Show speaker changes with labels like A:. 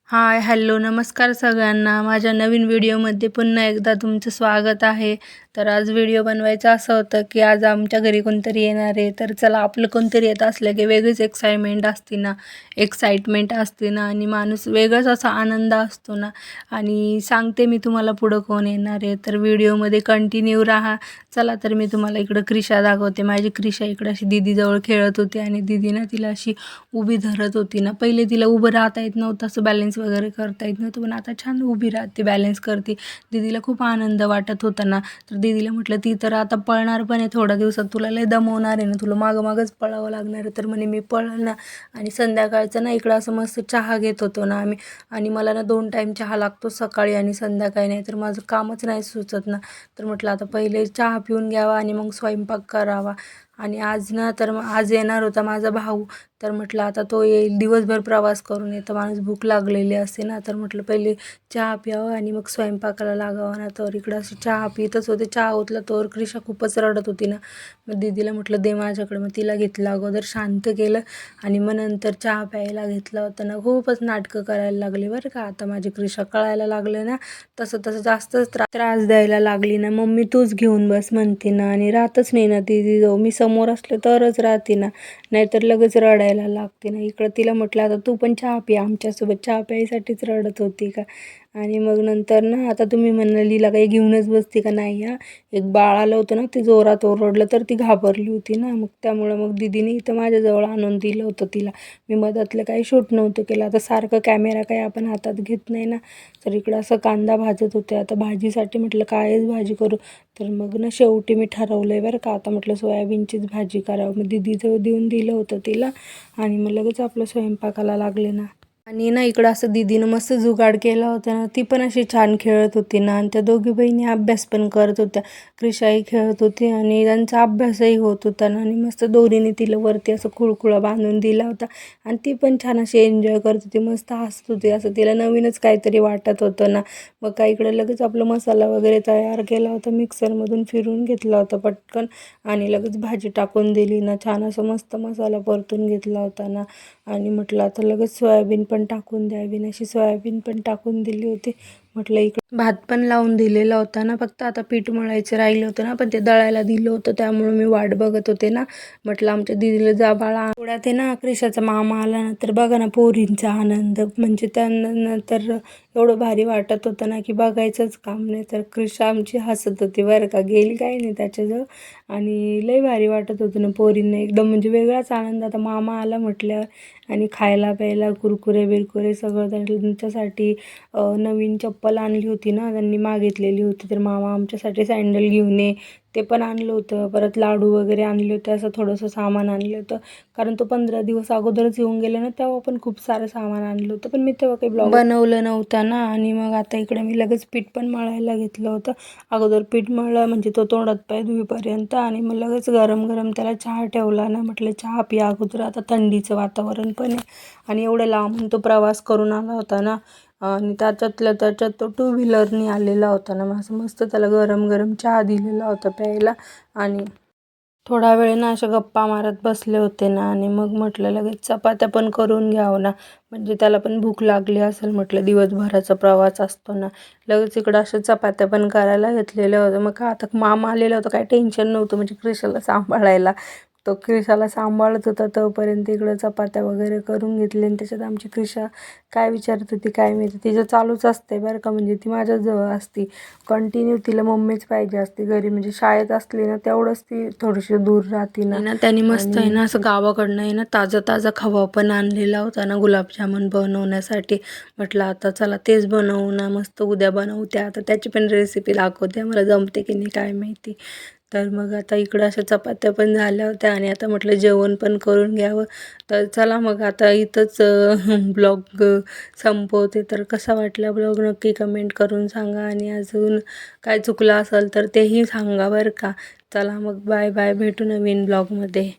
A: हाय, hello, नमस्कार सगळ्यांना. माझ्या नवीन व्हिडिओमध्ये पुन्हा एकदा तुमचं स्वागत आहे. तर आज व्हिडिओ बनवायचं असं होतं की आज आमच्या घरी कोणतरी येणार आहे. तर चला, आपलं कोणतरी येत असलं की वेगळीच एक्साइटमेंट असते ना आणि माणूस वेगळाच असा आनंद असतो ना. आणि सांगते मी तुम्हाला पुढं कोण येणार आहे. तर व्हिडिओमध्ये कंटिन्यू राहा. चला, तर मी तुम्हाला इकडं क्रिशा दाखवते. माझी क्रिशा इकडं अशी दीदीजवळ खेळत होती आणि दीदीनं तिला अशी उभी धरत होती ना. पहिले तिला उभं राहता येत नव्हतं, असं बॅलेन्स वगैरे करता येत नव्हतं, पण आता छान उभी राहते, बॅलेन्स करते. दीदीला खूप आनंद वाटत होता ना. तर दीदीला म्हटलं, ती तर आता पळणार पण आहे थोड्या दिवसात, तुला लय दमवणार आहे ना, तुला मागंच पळावं लागणार आहे. तर म्हणे मी पळल ना. आणि संध्याकाळचं ना इकडं असं मस्त चहा घेत होतो ना आम्ही. आणि मला ना 2 टाईम चहा लागतो, सकाळी आणि संध्याकाळी, नाही तर माझं कामच नाही सुचत ना. तर म्हटलं आता पहिले चहा पिऊन घ्यावा आणि मग स्वयंपाक करावा. आणि आज ना, तर मग आज येणार होता माझा भाऊ. तर म्हटलं आता तो येईल, दिवसभर प्रवास करून येतं माणूस, भूक लागलेली असते ना. तर म्हटलं पहिले चहा प्यावं आणि मग स्वयंपाकाला लागावं ना. तर इकडं अशी चहा पितच होते. चहा ओतला तर क्रिशा खूपच रडत होती ना. मग दीदीला म्हटलं दे माझ्याकडे. मग तिला घेतलं, अगोदर शांत केलं आणि मग नंतर चहा प्यायला घेतलं होतं ना. खूपच नाटकं करायला लागली बरं का. आता माझी क्रिशा कळायला लागलं ना, तसं तसं जास्तच त्रास द्यायला लागली ना. मम्मी तूच घेऊन बस म्हणते ना, आणि राहतच नाही ना ती जाऊ, मी समोर असले तरच राहते ना, नाहीतर लगेच रडायला लागते ना. इकडं तिला म्हटलं आता तू पण चहा पी आमच्यासोबत, चहा प्यायसाठीच रडत होती का. आणि मग नंतर ना, आता तुम्ही म्हणालीला काही घेऊनच बसती का नाही. एक बाळ आलं होतं ना, ते जोरात ओरडलं तर ती घाबरली होती ना. मग त्यामुळं मग दीदीने इथं माझ्याजवळ आणून दिलं होतं तिला. मी मधातलं काही शूट नव्हतं केलं. आता सारखं कॅमेरा काही आपण हातात घेत नाही ना. तर इकडं असं कांदा भाजत होते. आता भाजीसाठी म्हटलं कायच भाजी करू. तर मग ना शेवटी मी ठरवलं आहे बरं का, आता म्हटलं सोयाबीनचीच भाजी करावं. मग दीदीजवळ देऊन दिलं होतं तिला आणि मग लगेच आपलं स्वयंपाकाला लागले ना. आणि ना इकडं असं दीदीनं मस्त जुगाड केला होता ना. ती पण अशी छान खेळत होती ना, आणि त्या दोघी बहिणी अभ्यास पण करत होत्या. क्रिशाही खेळत होती आणि त्यांचा अभ्यासही होत होता ना. आणि मस्त दोरीने तिला वरती असं खुळखुळा बांधून दिला होता आणि ती पण छान अशी एन्जॉय करत होती, मस्त हसत होती. असं तिला नवीनच काहीतरी वाटत होतं ना. मग काय इकडे लगेच आपलं मसाला वगैरे तयार केला होता, मिक्सरमधून फिरून घेतला होता पटकन आणि लगेच भाजी टाकून दिली ना. छान असं मस्त मसाला परतून घेतला होता ना. आणि म्हटलं आता लगेच सोयाबीन पण टाकून द्यावी, अशी सोयाबीन पण टाकून दिली होती. म्हटलं इकडे भात पण लावून दिलेला होता ना, फक्त आता पीठ मळायचं राहिलं होतं ना, पण ते दळायला दिलं होतं त्यामुळे मी वाट बघत होते ना. म्हटलं आमच्या दीदीला जा बाळा. थोड्यात आहे ना, क्रिशाचा मामा आला ना, तर बघा ना पोरींचा आनंद, म्हणजे त्यांना तर एवढं भारी वाटत होतं ना की बघायचंच काम नाही. तर क्रिशा आमची हसत होती बरं का, गेली काही नाही त्याच्याजवळ. आणि लय भारी वाटत होतं ना पोरींना, एकदम म्हणजे वेगळाच आनंद. आता मामा आला म्हटल्यावर आणि खायला प्यायला कुरकुरे बिरकुरे सगळं त्यांच्यासाठी. नवीन चप्पल आणली होती ना, त्यांनी मागितलेली होती. तर मामा आमच्यासाठी सँडल घेऊन ये ते पण आणलं होतं. परत लाडू वगैरे आणले होते, असं थोडंसं सामान आणलं होतं. कारण तो 15 दिवस अगोदरच येऊन गेला ना, तेव्हा पण खूप सारं सामान आणलं होतं, पण मी तेव्हा काही ब्लॉग बनवलं नव्हतं ना. आणि मग आता इकडे मी लगेच पीठ पण मळायला घेतलं होतं. अगोदर पीठ मळलं म्हणजे तो तोंडात पाय धुईपर्यंत, आणि मग लगेच गरम गरम त्याला चहा ठेवला ना. म्हटलं चहा पिया अगोदर, आता थंडीचं वातावरण पण आहे आणि एवढ्या लांबून तो प्रवास करून आला होता ना. आणि त्याच्यात तो 2 व्हीलरनी आलेला होता ना. मग असं मस्त त्याला गरम गरम चहा दिलेला होता प्यायला. आणि थोडा वेळ ना अशा गप्पा मारत बसले होते ना. आणि मग म्हटलं लगेच चपात्या पण करून घ्यावं ना, म्हणजे त्याला पण भूक लागली असेल. म्हटलं दिवसभराचा प्रवास असतो ना. लगेच इकडं अशा चपात्या पण करायला घेतलेल्या होत्या. मग का आता मामा आलेला होता, काही टेन्शन नव्हतं म्हणजे क्रिशाला सांभाळायला. तो क्रिशाला सांभाळत होता तोपर्यंत इकडं चपात्या वगैरे करून घेतले. आणि त्याच्यात आमची क्रिशा काय विचारत होती काय माहिती, तिचं चालूच असते बरं का, म्हणजे ती माझ्याजवळ असती कंटिन्यू. तिला मम्मीच पाहिजे असते घरी, म्हणजे शाळेत असली ना तेवढंच ती थोडीशी दूर राहते ना. त्यांनी मस्त आहे ना असं गावाकडनं आहे ना ताजा खवा पण आणलेला होता ना गुलाबजामुन बनवण्यासाठी. म्हटलं आता चला तेच बनवू ना, मस्त उद्या बनवते. आता त्याची पण रेसिपी दाखवते, मला जमते की नाही काय माहिती. तर मग आता इकडं अशा चपात्या पण झाल्या होत्या आणि आता म्हटलं जेवण पण करून घ्यावं. तर चला मग आता इथंच ब्लॉग संपवते. तर कसा वाटला ब्लॉग नक्की कमेंट करून सांगा, आणि अजून काय चुकलं असेल तर तेही सांगा बरं का. चला मग बाय बाय, भेटू नवीन ब्लॉगमध्ये.